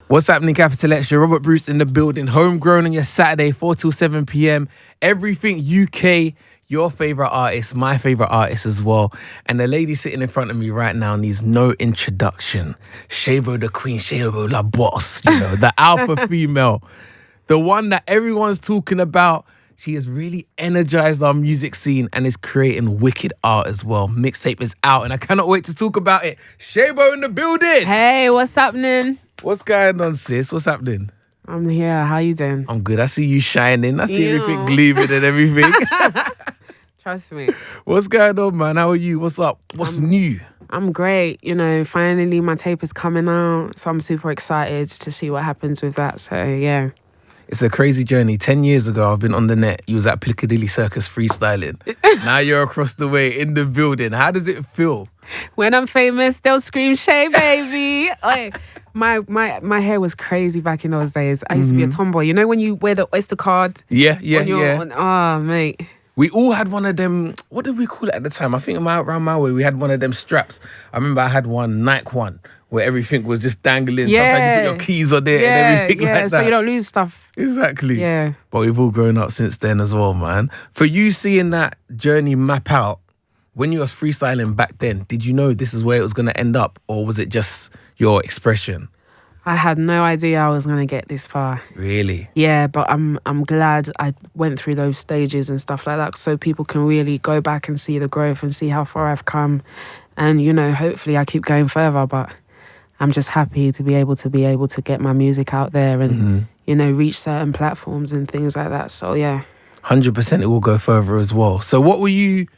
What's happening, Capital XTRA? Robert Bruce in the building. Homegrown on your Saturday, 4 till 7 p.m. Everything UK, your favourite artist, my favourite artist as well. And the lady sitting in front of me right now needs no introduction. Shaybo the queen, Shaybo la boss, the alpha female. The one that everyone's talking about. She has really energized our music scene and is creating wicked art as well. Mixtape is out and I cannot wait to talk about it. Shaybo in the building. Hey, what's happening? What's going on, sis? What's happening? I'm here. How you doing? I'm good. I see you shining. I see everything gleaming and everything. Trust me. What's going on, man? How are you? What's up? What's new? I'm great. Finally my tape is coming out. So I'm super excited to see what happens with that. So, yeah. It's a crazy journey. 10 years ago, I've been on the net. You was at Piccadilly Circus freestyling. Now you're across the way in the building. How does it feel? When I'm famous, they'll scream, Shay, baby. Like, my hair was crazy back in those days. I used to be a tomboy. You know when you wear the Oyster card? Yeah. Oh, mate. We all had one of them, what did we call it at the time? I think around my way, we had one of them straps. I remember I had one, Nike one, where everything was just dangling. Yeah. Sometimes you put your keys on there and everything like that. So you don't lose stuff. Exactly. Yeah. But we've all grown up since then as well, man. For you seeing that journey map out, when you was freestyling back then, did you know this is where it was going to end up? Or was it just your expression? I had no idea I was going to get this far. Really? Yeah, but I'm glad I went through those stages and stuff like that so people can really go back and see the growth and see how far I've come. And, hopefully I keep going further, but I'm just happy to be able to get my music out there and, reach certain platforms and things like that. So, yeah. 100% it will go further as well. So what were you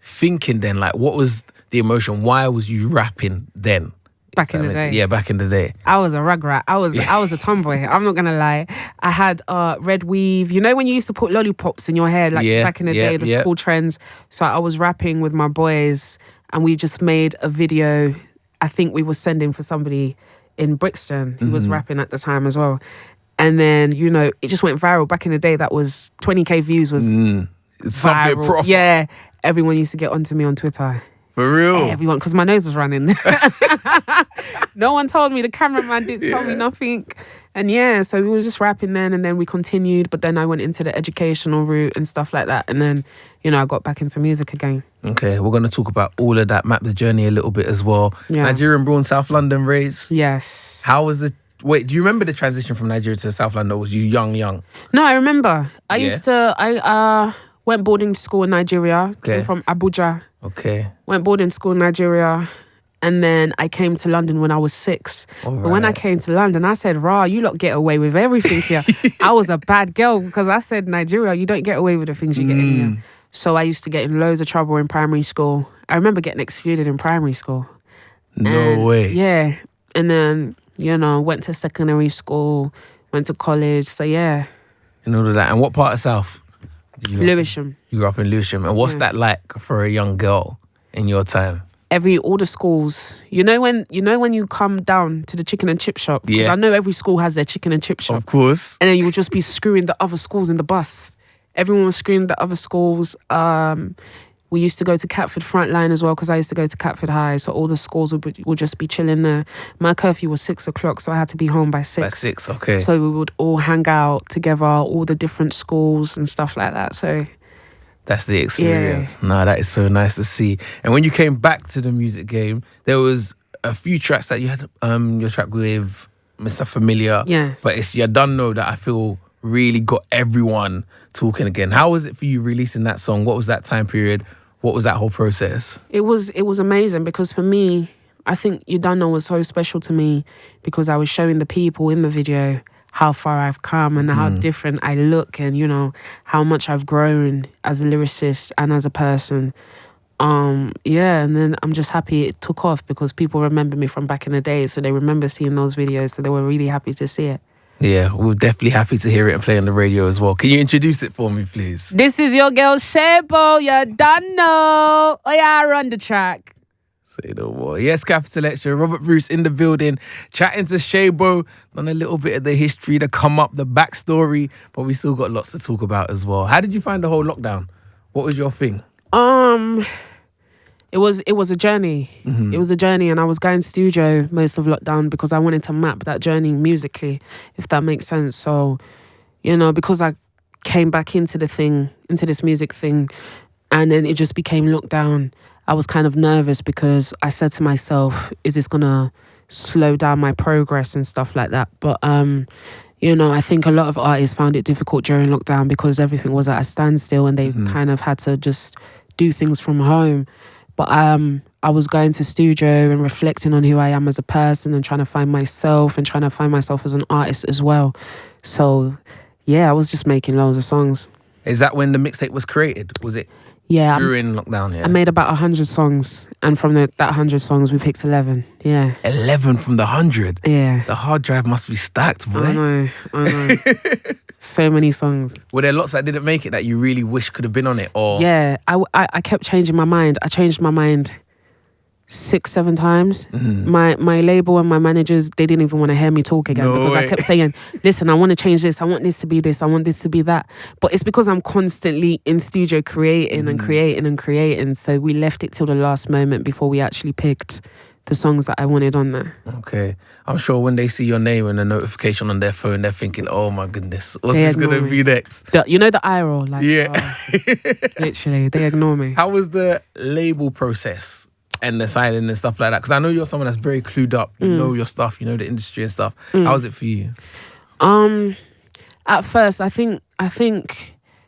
thinking then? Like, what was the emotion? Why was you rapping then? Back in the day. Yeah, back in the day. I was a rugrat. I was a tomboy. I'm not gonna lie. I had red weave. You know when you used to put lollipops in your hair, back in the day, the school trends. So I was rapping with my boys, and we just made a video. I think we were sending for somebody in Brixton who was rapping at the time as well. And then it just went viral. Back in the day, that was 20k views was something viral. proper. Yeah, everyone used to get onto me on Twitter. For real? Everyone, because my nose was running. No one told me. The cameraman didn't tell me nothing. And yeah, so we were just rapping then, and then we continued. But then I went into the educational route and stuff like that. And then, I got back into music again. Okay, we're going to talk about all of that, map the journey a little bit as well. Yeah. Nigerian born, South London raised. Yes. How was the... Wait, do you remember the transition from Nigeria to South London, or was you young? No, I remember. I went boarding school in Nigeria. Okay. Came from Abuja. Okay. Went boarding school in Nigeria. And then I came to London when I was 6. All But when I came to London, I said, "Rah, you lot get away with everything here." I was a bad girl because I said, Nigeria, you don't get away with the things you get in here. So I used to get in loads of trouble in primary school. I remember getting excluded in primary school. No way. Yeah. And then, went to secondary school, went to college. So, yeah. And all of that. And what part of South? Lewisham. You grew up in Lewisham. And what's that like for a young girl in your time? All the schools. When you come down to the chicken and chip shop, because I know every school has their chicken and chip shop. Of course. And then you would just be screwing the other schools in the bus. Everyone was screwing the other schools. We used to go to Catford Frontline as well because I used to go to Catford High. So all the schools would just be chilling there. My curfew was 6 o'clock, so I had to be home by 6. By 6, okay. So we would all hang out together, all the different schools and stuff like that. So that's the experience. Yeah. No, that is so nice to see. And when you came back to the music game, there was a few tracks that you had, your track with Mr. Familiar. Yeah. But it's You Done Know that I feel really got everyone talking again. How was it for you releasing that song? What was that time period? What was that whole process? It was amazing because for me, I think You Done Know was so special to me because I was showing the people in the video how far I've come and how different I look and, how much I've grown as a lyricist and as a person. And then I'm just happy it took off because people remember me from back in the day. So they remember seeing those videos. So they were really happy to see it. Yeah, we're definitely happy to hear it and play on the radio as well. Can you introduce it for me, please? This is your girl, Shaybo. You done know. Oh, yeah, run the track. Say no more. Yes, Capital XTRA. Robert Bruce in the building, chatting to Shaybo. Done a little bit of the history, the come up, the backstory, but we still got lots to talk about as well. How did you find the whole lockdown? What was your thing? It was a journey. It was a journey, and I was going studio most of lockdown because I wanted to map that journey musically, if that makes sense. So, you know, because I came back into this music thing, and then it just became lockdown, I was kind of nervous because I said to myself, is this gonna slow down my progress and stuff like that? But you know, I think a lot of artists found it difficult during lockdown because everything was at a standstill and they kind of had to just do things from home. But I was going to studio and reflecting on who I am as a person and trying to find myself and trying to find myself as an artist as well. So, yeah, I was just making loads of songs. Is that when the mixtape was created? Was it during lockdown? Yeah, I made about 100 songs. And from that 100 songs, we picked 11. Yeah. 11 from the 100? Yeah. The hard drive must be stacked, boy. I know. So many songs. Were there lots that didn't make it that you really wish could have been on it? Or yeah, I kept changing my mind. I changed my mind 6-7 times. My label and my managers, they didn't even want to hear me talk again because I kept saying, listen, I want to change this. I want this to be this. I want this to be that. But it's because I'm constantly in studio creating and creating and creating. So we left it till the last moment before we actually picked the songs that I wanted on there. Okay. I'm sure when they see your name and a notification on their phone, they're thinking, oh my goodness, what's this going to be next? You know the eye roll? Like, yeah. Literally, they ignore me. How was the label process and the signing and stuff like that? Because I know you're someone that's very clued up. You know your stuff, you know the industry and stuff. How was it for you? At first, I think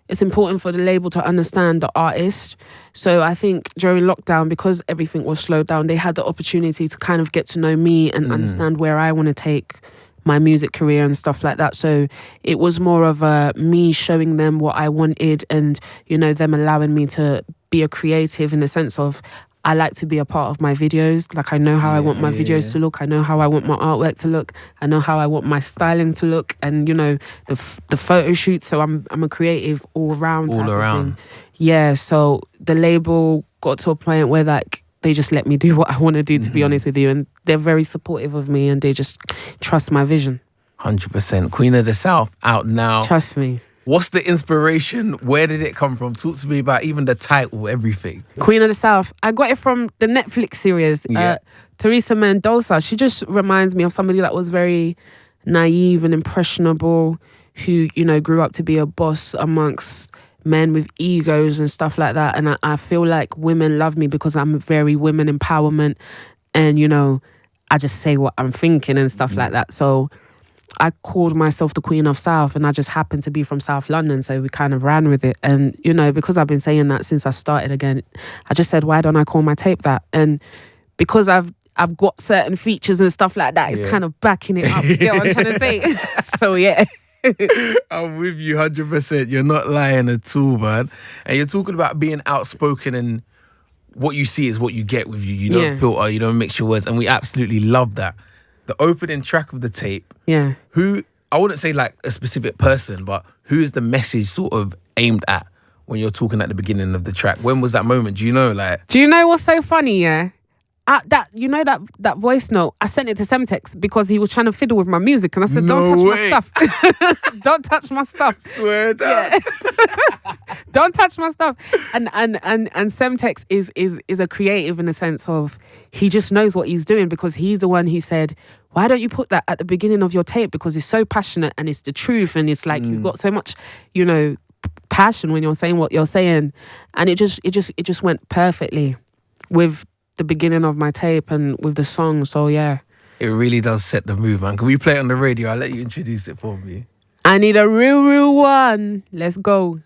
it's important for the label to understand the artist. So I think during lockdown, because everything was slowed down, they had the opportunity to kind of get to know me and understand where I want to take my music career and stuff like that. So it was more of me showing them what I wanted and, you know, them allowing me to be a creative in the sense of I like to be a part of my videos. Like I know how I want my videos to look. I know how I want my artwork to look. I know how I want my styling to look, and you know the photo shoots. So I'm a creative all around. All around. Yeah. So the label got to a point where like they just let me do what I want to do. To be honest with you, and they're very supportive of me, and they just trust my vision. 100%. Queen of the South out now. Trust me. What's the inspiration? Where did it come from? Talk to me about even the title, everything. Queen of the South. I got it from the Netflix series. Teresa Mendoza. She just reminds me of somebody that was very naive and impressionable, who, you know, grew up to be a boss amongst men with egos and stuff like that. And I feel like women love me because I'm very women empowerment. And, you know, I just say what I'm thinking and stuff like that. So I called myself the Queen of South, and I just happened to be from South London, so we kind of ran with it. And, you know, because I've been saying that since I started again, I just said, why don't I call my tape that? And because I've got certain features and stuff like that, it's kind of backing it up. You get what I'm trying to say? So, yeah. I'm with you 100%. You're not lying at all, man. And you're talking about being outspoken, and what you see is what you get with you. You don't filter, you don't mix your words, and we absolutely love that. The opening track of the tape, who, I wouldn't say like a specific person, but who is the message sort of aimed at when you're talking at the beginning of the track? When was that moment? Do you know? Do you know what's so funny, yeah? That voice note, I sent it to Semtex because he was trying to fiddle with my music, and I said, don't touch my stuff. Don't touch my stuff. Swear down. Yeah. Don't touch my stuff. And Semtex is a creative in the sense of he just knows what he's doing, because he's the one who said, why don't you put that at the beginning of your tape, because it's so passionate and it's the truth, and it's like you've got so much, you know, passion when you're saying what you're saying. And it just went perfectly with the beginning of my tape and with the song. So yeah, it really does set the mood, man. Can we play it on the radio? I'll let you introduce it for me. I need a real one. Let's go.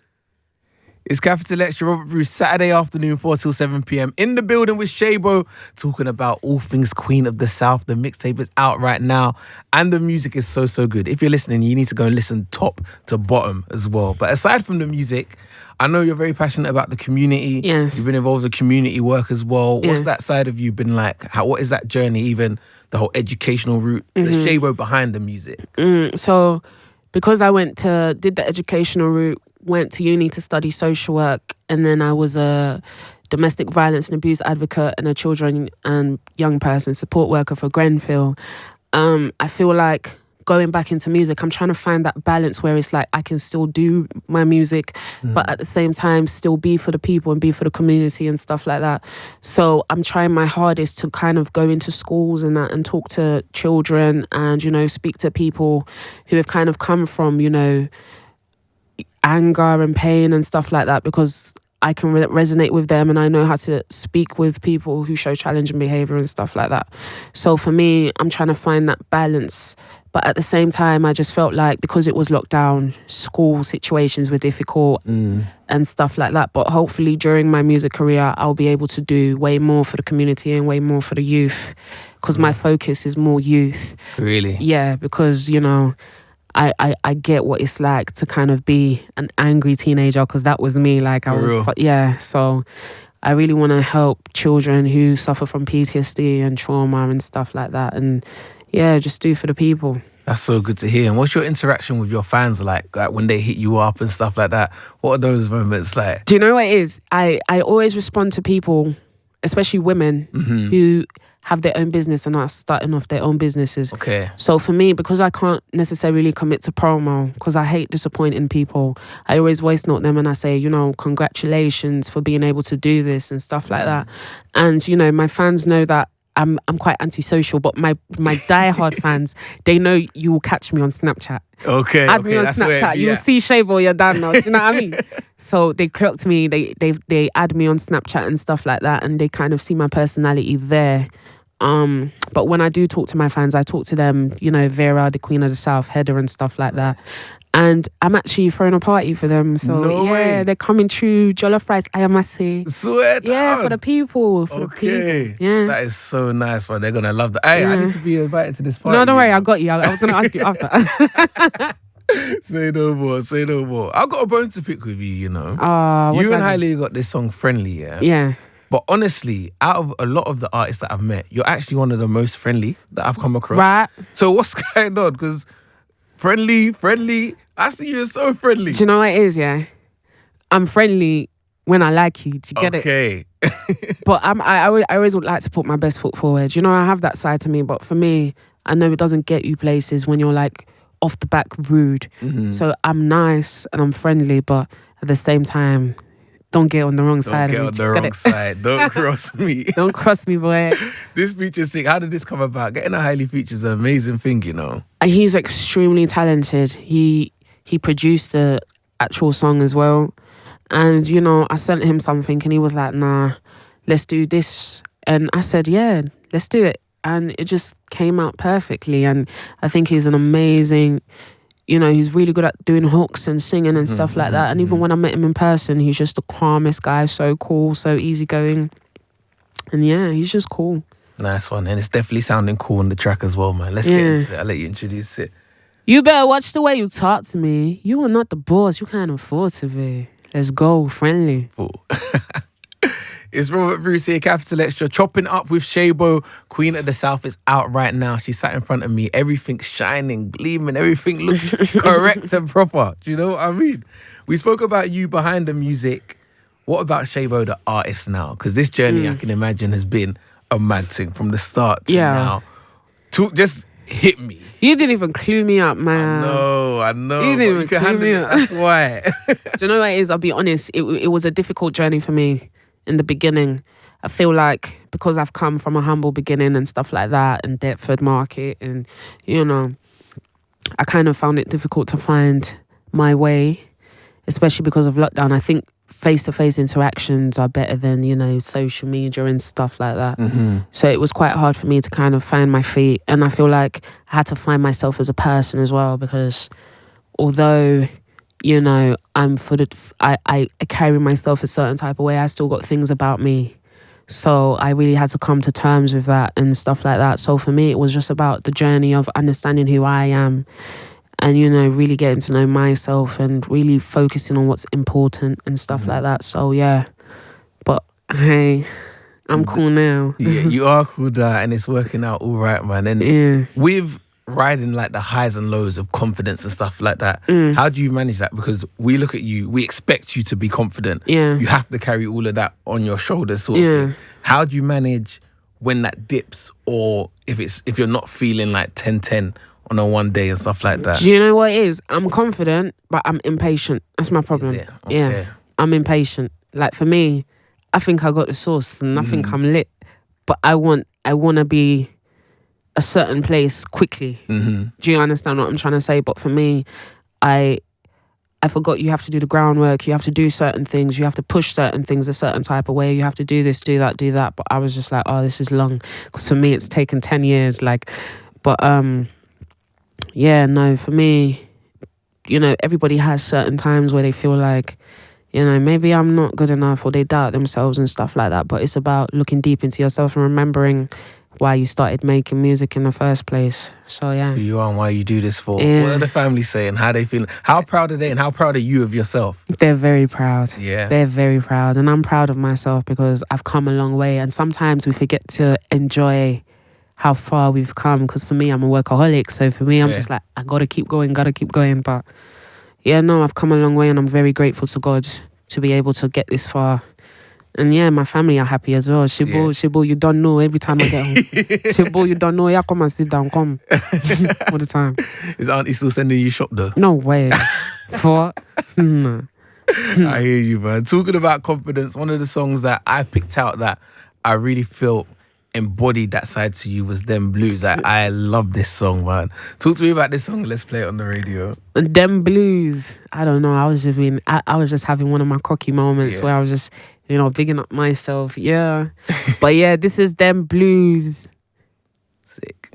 It's Capital XTRA, Robert Bruce, Saturday afternoon, 4 till 7 p.m. in the building with Shaybo, talking about all things Queen of the South. The mixtape is out right now, and the music is so good. If you're listening, you need to go and listen top to bottom as well. But aside from the music, I know you're very passionate about the community. Yes. You've been involved in community work as well. What's that side of you been like? What is that journey, even the whole educational route, the Shaybo behind the music? So because I did the educational route, went to uni to study social work, and then I was a domestic violence and abuse advocate and a children and young person support worker for Grenfell. I feel like going back into music, I'm trying to find that balance where it's like I can still do my music, but at the same time still be for the people and be for the community and stuff like that. So I'm trying my hardest to kind of go into schools and that and talk to children and, you know, speak to people who have kind of come from, you know, anger and pain and stuff like that, because I can resonate with them and I know how to speak with people who show challenging behavior and stuff like that. So for me, I'm trying to find that balance. But at the same time, I just felt like because it was lockdown, school situations were difficult and stuff like that. But hopefully during my music career, I'll be able to do way more for the community and way more for the youth, because my focus is more youth. Really? Yeah, because, you know, I get what it's like to kind of be an angry teenager, because that was me. Like I was, so I really want to help children who suffer from PTSD and trauma and stuff like that, and just do for the people. That's so good to hear. And what's your interaction with your fans like when they hit you up and stuff like that? What are those moments like? Do you know what it is? I always respond to people, especially women, who have their own business and are starting off their own businesses. Okay. So for me, because I can't necessarily commit to promo, because I hate disappointing people, I always voice note them and I say, you know, congratulations for being able to do this and stuff like that. And, you know, my fans know that I'm quite antisocial, but my diehard fans, they know you will catch me on Snapchat. Okay. Add me on Snapchat. You'll see Shaybo, you're done now. Do you know what I mean? So they clocked me, they add me on Snapchat and stuff like that, and they kind of see my personality there. But when I do talk to my fans, I talk to them, you know, Vera, the Queen of the South, Heather and stuff like that. And I'm actually throwing a party for them. So they're coming through. Jollof rice, ayamase. Swear down. For the people. For the people. Yeah. That is so nice, man. They're gonna love that. Hey, I need to be invited to this party. No, don't worry, I got you. I was gonna ask you after. Say no more. Say no more. I've got a bone to pick with you, you know. You and Hylee got this song Friendly, yeah? Yeah. But honestly, out of a lot of the artists that I've met, you're actually one of the most friendly that I've come across. Right. So what's going on? Because friendly, I see you're so friendly. Do you know what it is, yeah? I'm friendly when I like you. Do you get it? Okay. But I always would like to put my best foot forward. You know, I have that side to me. But for me, I know it doesn't get you places when you're like off the back rude. So I'm nice and I'm friendly, but at the same time, don't get on the wrong side. Don't get on the wrong side. Don't cross me. Don't cross me, boy. This feature's sick. How did this come about? Getting a Hylee feature is an amazing thing, you know. He's extremely talented. He produced the actual song as well. And, you know, I sent him something and he was like, nah, let's do this. And I said, yeah, let's do it. And it just came out perfectly. And I think he's an amazing... You know, he's really good at doing hooks and singing and stuff like that. And even when I met him in person, he's just the calmest guy, so cool, so easygoing. And yeah, he's just cool. Nice one. And it's definitely sounding cool on the track as well, man. Let's get into it. I'll let you introduce it. You better watch the way you talk to me. You are not the boss. You can't afford to be. Let's go, friendly. Cool. It's Robert Bruce here, Capital XTRA, chopping up with Shaybo. Queen of the South is out right now. She sat in front of me. Everything's shining, gleaming. Everything looks correct and proper. Do you know what I mean? We spoke about you behind the music. What about Shaybo, the artist now? Because this journey, I can imagine, has been a mad thing from the start to now. Just hit me. You didn't even clue me up, man. I know. You didn't even clue me up. That's why. Do you know what it is? I'll be honest. It was a difficult journey for me. In the beginning, I feel like because I've come from a humble beginning and stuff like that, and Deptford Market, and you know, I kind of found it difficult to find my way, especially because of lockdown. I think face-to-face interactions are better than, you know, social media and stuff like that. So it was quite hard for me to kind of find my feet, and I feel like I had to find myself as a person as well, because although, you know, I carry myself a certain type of way, I still got things about me. So I really had to come to terms with that and stuff like that. So for me, it was just about the journey of understanding who I am and, you know, really getting to know myself and really focusing on what's important and stuff like that. So, yeah. But, hey, I'm cool now. Yeah, you are cool now, and it's working out all right, man. And with riding like the highs and lows of confidence and stuff like that, how do you manage that? Because we look at you, we expect you to be confident. You have to carry all of that on your shoulders sort of thing. How do you manage when that dips, or if you're not feeling like 10-10 on a one day and stuff like that? Do you know what it is? I'm confident, but I'm impatient. That's my problem. Is it? Okay. Yeah, I'm impatient. Like for me, I think I got the sauce and I think I'm lit, but I want to be a certain place quickly. Do you understand what I'm trying to say? But for me, I forgot you have to do the groundwork. You have to do certain things. You have to push certain things a certain type of way. You have to do this, do that, do that. But I was just like, oh, this is long. Because for me, it's taken 10 years. Like, but yeah, no, for me, you know, everybody has certain times where they feel like, you know, maybe I'm not good enough or they doubt themselves and stuff like that. But it's about looking deep into yourself and remembering why you started making music in the first place. So yeah, Who you are and why you do this for. Yeah. What are the family saying? How they feeling? How proud are they and how proud are you of yourself? they're very proud. Yeah. They're very proud. And I'm proud of myself because I've come a long way. And sometimes we forget to enjoy how far we've come. Because for me, I'm a workaholic. So for me, I'm just like, I gotta keep going. But yeah, no, I've come a long way and I'm very grateful to God to be able to get this far. And yeah, my family are happy as well. Shaybo, you don't know every time I get home. Shaybo, you don't know. Yeah, come and sit down, come. All the time. Is auntie still sending you shop though? No way. What? No. I hear you, man. Talking about confidence, one of the songs that I picked out that I really felt embodied that side to you was Them Blues. I love this song, man. Talk to me about this song. Let's play it on the radio. Them Blues. I don't know. I was just having one of my cocky moments where I was just, you know, bigging up myself. Yeah. But yeah, this is Them Blues. Sick.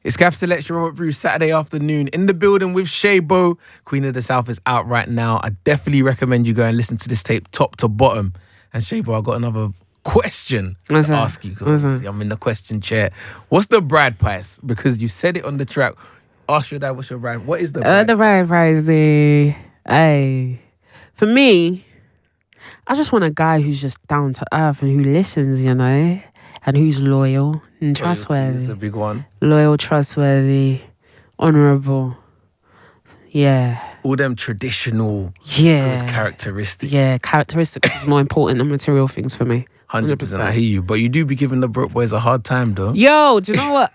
It's Capital XTRA, Robert Bruce, Saturday afternoon in the building with Shaybo. Queen of the South is out right now. I definitely recommend you go and listen to this tape top to bottom. And Shaybo, I got another question to ask you because I'm in the question chair. What's the bride price? Because you said it on the track. Ask your dad what's your bride. What is the bride? The bride price, for me, I just want a guy who's just down to earth and who listens, you know, and who's loyal and trustworthy. It's a big one. Loyal, trustworthy, honourable. Yeah. All them traditional good characteristics. Yeah, characteristics is more important than material things for me. 100%. I hear you. But you do be giving the broke boys a hard time, though. Yo, do you know what?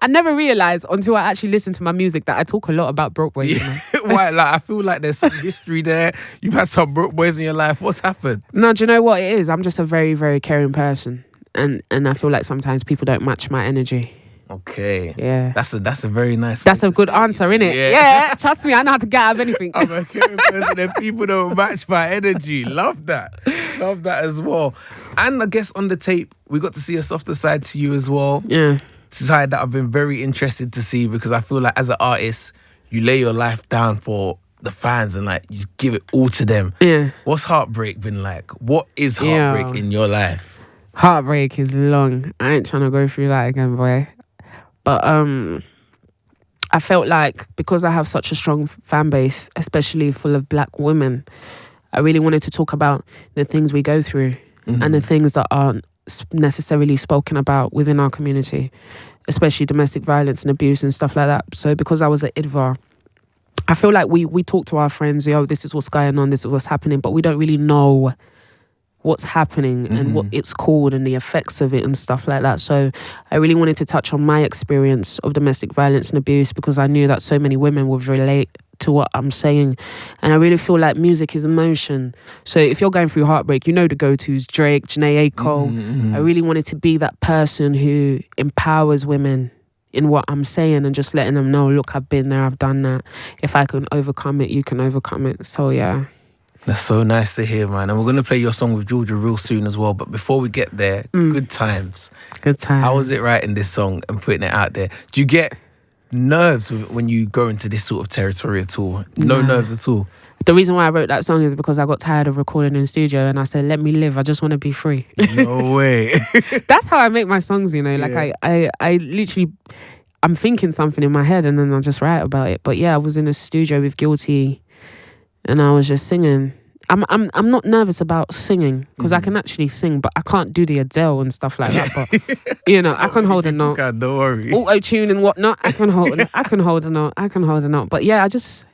I never realised until I actually listened to my music that I talk a lot about broke boys. Yeah. Why? Like, I feel like there's some history there. You've had some broke boys in your life. What's happened? No, do you know what it is? I'm just a very, very caring person. And I feel like sometimes people don't match my energy. Okay. Yeah. That's a very nice. That's a good answer, innit? Yeah. Trust me, I know how to get out of anything. I'm a caring person and people don't match my energy. Love that. Love that as well. And I guess on the tape, we got to see a softer side to you as well. Yeah. Side that I've been very interested to see because I feel like as an artist, you lay your life down for the fans and like you give it all to them. Yeah. What's heartbreak been like? What is heartbreak in your life? Heartbreak is long. I ain't trying to go through that again, boy. But I felt like because I have such a strong fan base, especially full of black women, I really wanted to talk about the things we go through and the things that aren't necessarily spoken about within our community, especially domestic violence and abuse and stuff like that. So because I was at IDVA, I feel like we talk to our friends, yo, this is what's going on, this is what's happening, but we don't really know what's happening and what it's called and the effects of it and stuff like that. So I really wanted to touch on my experience of domestic violence and abuse because I knew that so many women would relate to what I'm saying. And I really feel like music is emotion. So if you're going through heartbreak, you know the go-tos, Drake, Janae Aiko. I really wanted to be that person who empowers women in what I'm saying and just letting them know, look, I've been there, I've done that. If I can overcome it, you can overcome it. So yeah. That's so nice to hear, man. And we're going to play your song with Jorja real soon as well. But before we get there, good times. Good times. How was it writing this song and putting it out there? Do you get nerves when you go into this sort of territory at all? No nerves at all? The reason why I wrote that song is because I got tired of recording in studio and I said, let me live. I just want to be free. No way. That's how I make my songs, you know. Like I literally, I'm thinking something in my head and then I just write about it. But yeah, I was in a studio with Guilty and I was just singing. I'm not nervous about singing because I can actually sing, but I can't do the Adele and stuff like that. But you know, I can hold a note. Don't worry. Auto tune and whatnot. I can hold a note. But yeah,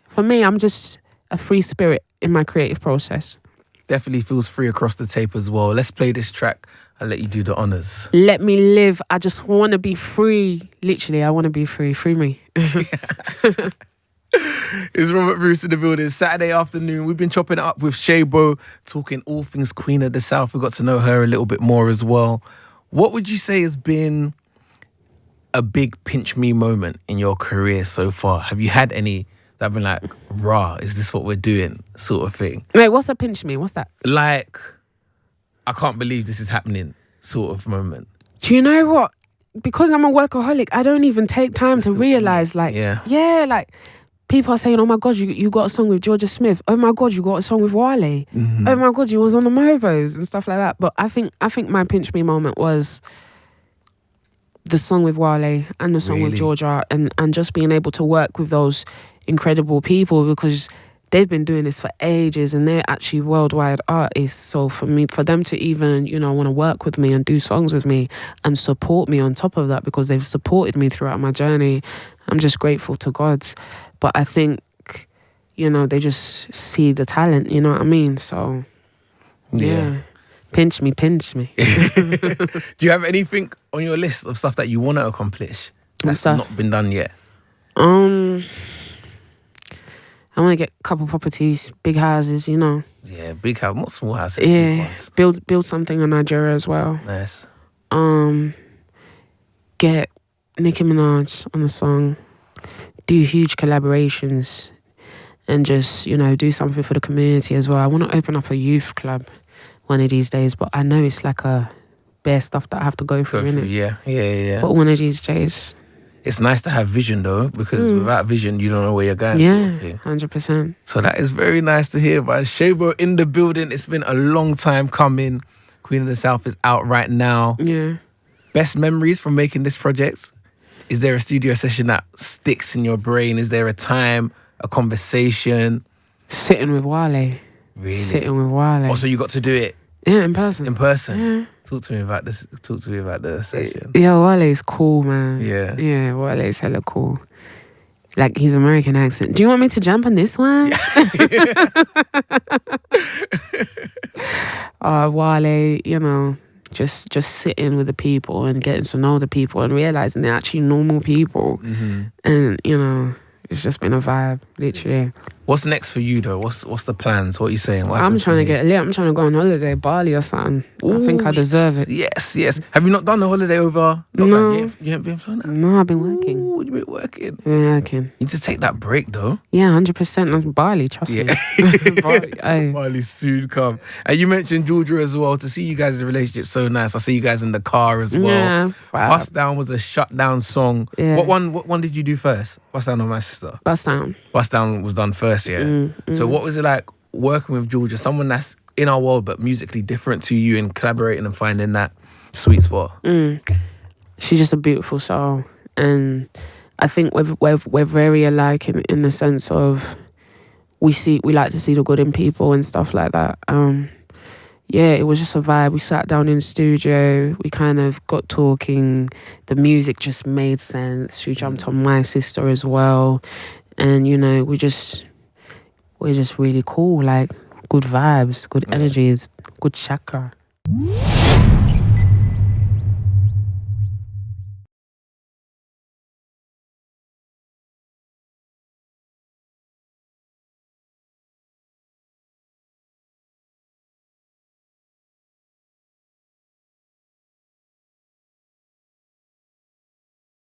for me, I'm just a free spirit in my creative process. Definitely feels free across the tape as well. Let's play this track. I'll let you do the honors. Let me live. I just want to be free. Literally, I want to be free. Free me. It's Robert Bruce in the building. Saturday afternoon, we've been chopping it up with Shaybo, talking all things Queen of the South. We got to know her a little bit more as well. What would you say has been a big pinch me moment in your career so far? Have you had any that have been like, rah, is this what we're doing, sort of thing? Wait, what's a pinch me? What's that? Like, I can't believe this is happening, sort of moment. Do you know what? Because I'm a workaholic, I don't even take time to realise, like, like, people are saying, oh my God, you got a song with Jorja Smith. Oh my God, you got a song with Hylee. Oh my God, you was on the Mobos and stuff like that. But I think my pinch me moment was the song with Hylee and the song with Jorja, and just being able to work with those incredible people, because they've been doing this for ages and they're actually worldwide artists. So for them to even, want to work with me and do songs with me and support me on top of that, because they've supported me throughout my journey, I'm just grateful to God. But I think, they just see the talent, you know what I mean? So, yeah. Pinch me. Do you have anything on your list of stuff that you want to accomplish that's not been done yet? I want to get a couple properties, big houses, Yeah, big house, not small houses. Yeah, build something in Nigeria as well. Nice. Get Nicki Minaj on a song, do huge collaborations, and just, do something for the community as well. I want to open up a youth club one of these days, but I know it's like a bare stuff that I have to go through, innit? Yeah. But one of these days. It's nice to have vision though, because without vision, you don't know where you're going. Yeah, 100%. So that is very nice to hear. But Shaybo in the building. It's been a long time coming. Queen of the South is out right now. Yeah. Best memories from making this project? Is there a studio session that sticks in your brain? Is there a time, a conversation? Sitting with Hylee. Really? Sitting with Hylee. Oh, so you got to do it? Yeah, in person. In person? Yeah. Talk to me about this. Talk to me about the session. Yeah, Hylee's cool, man. Yeah. Yeah, Hylee's hella cool. Like his American accent. Do you want me to jump on this one? Hylee, just sitting with the people and getting to know the people and realizing they're actually normal people. And, it's just been a vibe, literally. What's next for you though? What's the plans? What are you saying? I'm trying to get lit. I'm trying to go on holiday, Bali or something. Ooh, I think I deserve it. Yes. Have you not done the holiday over? No. You haven't been flown out? No, I've been working. Ooh, you've been working. You need to take that break though. Yeah, 100%. I'm Bali, trust me. Bali soon come. And you mentioned Jorja as well. To see you guys' relationship so nice. I see you guys in the car as well. Yeah. Bust Down was a shutdown song. Yeah. What one did you do first? Bust Down or My Sister? Bust Down. Bust Down was done first, yeah. So what was it like working with Jorja, someone that's in our world but musically different to you, and collaborating and finding that sweet spot? She's just a beautiful soul, and I think we're very alike in the sense of we like to see the good in people and stuff like that. It was just a vibe. We sat down in the studio, we kind of got talking, the music just made sense. She jumped on My Sister as well, and we're just really cool, like good vibes, good energies, good chakra.